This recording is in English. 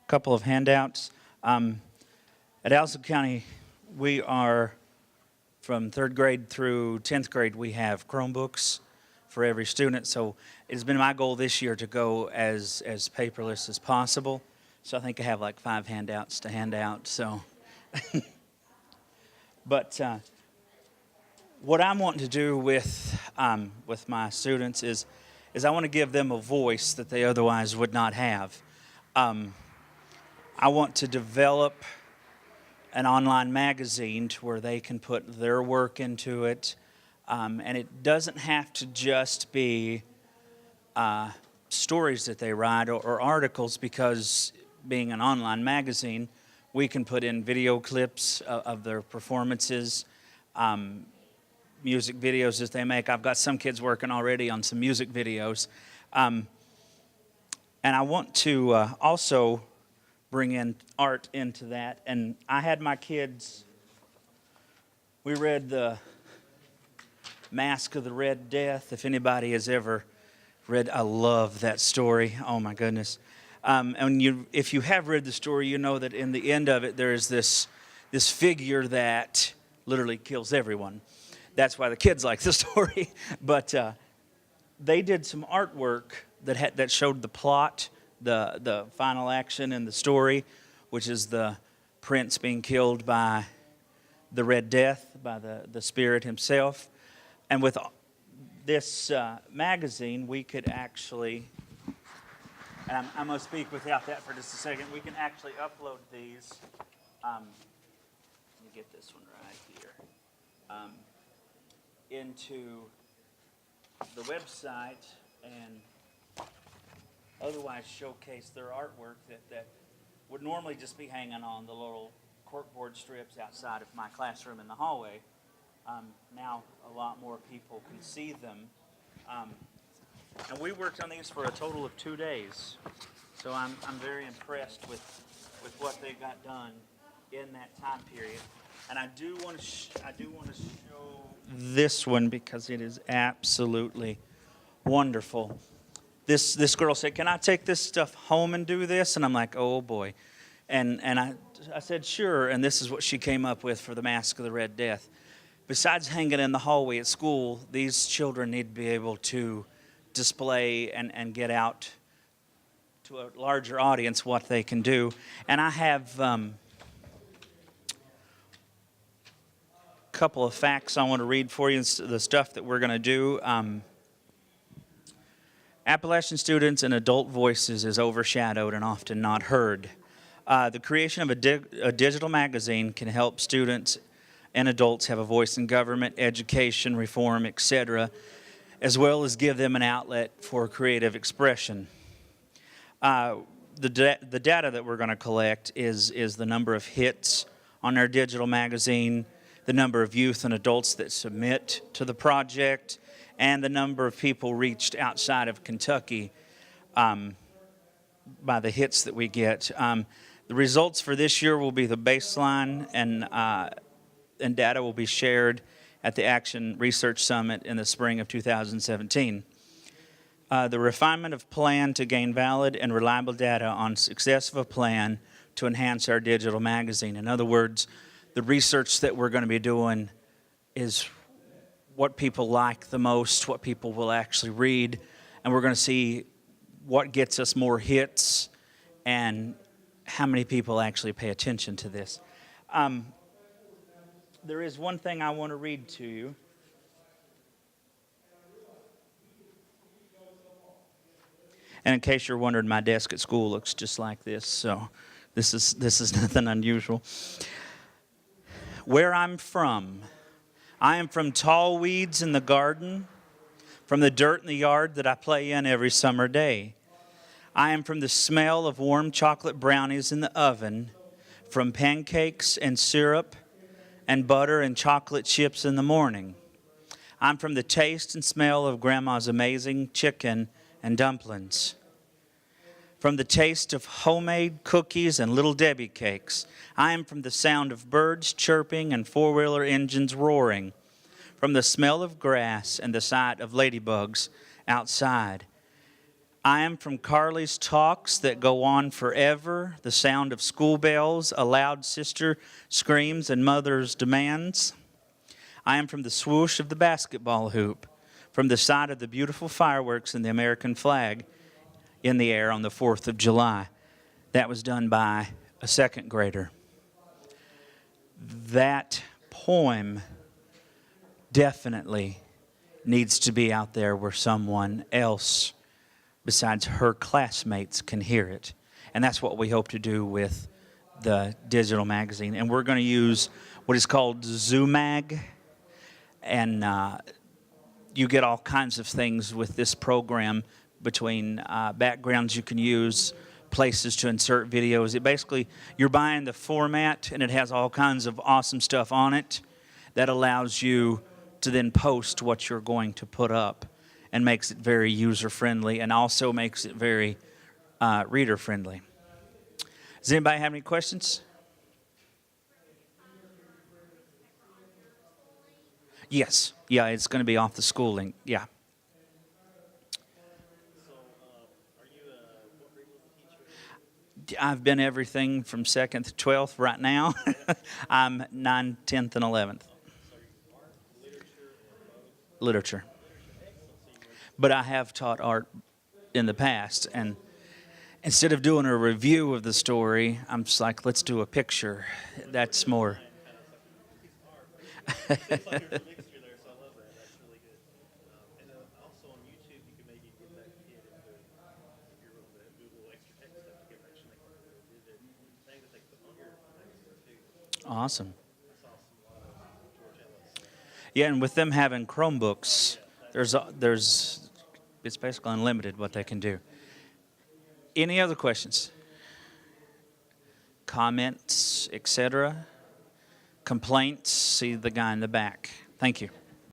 couple of handouts. At Alsip County, we are from 3rd grade through 10th grade. We have Chromebooks for every student. So it has been my goal this year to go as paperless as possible. So I think I have like 5 handouts to hand out. So, but what I'm wanting to do with my students is I want to give them a voice that they otherwise would not have. I want to develop an online magazine to where they can put their work into it. And it doesn't have to just be stories that they write or articles, because being an online magazine, we can put in video clips of their performances, music videos that they make. I've got some kids working already on some music videos. And I want to also bring in art into that. And I had my kids, we read the Mask of the Red Death. If anybody has ever read, I love that story. Oh my goodness. And if you have read the story, you know that in the end of it, there is this figure that literally kills everyone. That's why the kids like the story. But they did some artwork that showed the plot, the final action in the story, which is the prince being killed by the Red Death, by the spirit himself. And with this magazine, we could actually, and I'm going to speak without that for just a second, we can actually upload these. Let me get this one right here. Into the website and otherwise showcase their artwork that would normally just be hanging on the little corkboard strips outside of my classroom in the hallway. Now a lot more people can see them. And we worked on these for a total of 2 days. So I'm very impressed with what they got done in that time period. And I do want to show this one because it is absolutely wonderful. This girl said, "Can I take this stuff home and do this?" And I'm like, "Oh boy." And I said, "Sure." And this is what she came up with for the Mask of the Red Death. Besides hanging in the hallway at school, these children need to be able to display and get out to a larger audience what they can do. And I have a couple of facts I want to read for you, the stuff that we're going to do. Appalachian students and adult voices is overshadowed and often not heard. The creation of a digital magazine can help students and adults have a voice in government, education, reform, etc., as well as give them an outlet for creative expression. The data that we're going to collect is the number of hits on our digital magazine, the number of youth and adults that submit to the project, and the number of people reached outside of Kentucky by the hits that we get. The results for this year will be the baseline, and data will be shared at the Action Research Summit in the spring of 2017. The refinement of plan to gain valid and reliable data on success of a plan to enhance our digital magazine. In other words, the research that we're going to be doing is what people like the most, what people will actually read, and we're going to see what gets us more hits and how many people actually pay attention to this. There is one thing I want to read to you. And in case you're wondering, my desk at school looks just like this, so this is nothing unusual. Where I'm from, I am from tall weeds in the garden, from the dirt in the yard that I play in every summer day. I am from the smell of warm chocolate brownies in the oven, from pancakes and syrup and butter and chocolate chips in the morning. I'm from the taste and smell of Grandma's amazing chicken and dumplings. From the taste of homemade cookies and Little Debbie cakes. I am from the sound of birds chirping and four-wheeler engines roaring. From the smell of grass and the sight of ladybugs outside. I am from Carly's talks that go on forever, the sound of school bells, a loud sister screams, and mother's demands. I am from the swoosh of the basketball hoop, from the sight of the beautiful fireworks and the American flag in the air on the 4th of July. That was done by a second grader. That poem definitely needs to be out there where someone else besides her classmates can hear it. And that's what we hope to do with the digital magazine. And we're going to use what is called ZooMag. And you get all kinds of things with this program between backgrounds you can use, places to insert videos. It basically, you're buying the format, and it has all kinds of awesome stuff on it that allows you to then post what you're going to put up, and makes it very user-friendly and also makes it very reader-friendly. Does anybody have any questions? Yes. Yeah, it's going to be off the schooling. Yeah. So, are you what grade teacher? I've been everything from 2nd to 12th right now. I'm 9th, 10th, and 11th. So, you art, literature, or both? Literature. Excellent. So, But I have taught art in the past, and instead of doing a review of the story, I'm just like, let's do a picture. That's more. it's like a mixture there, so I love that. That's really good. And also on YouTube, you can maybe get that kid into, if you're able to Google extra text stuff, you can actually make a really vivid thing that they put on your magazine too. Awesome. I saw some a lot of George Ellis. Yeah, and with them having Chromebooks, it's basically unlimited what they can do. Any other questions? Comments, etc.? Complaints? See the guy in the back. Thank you.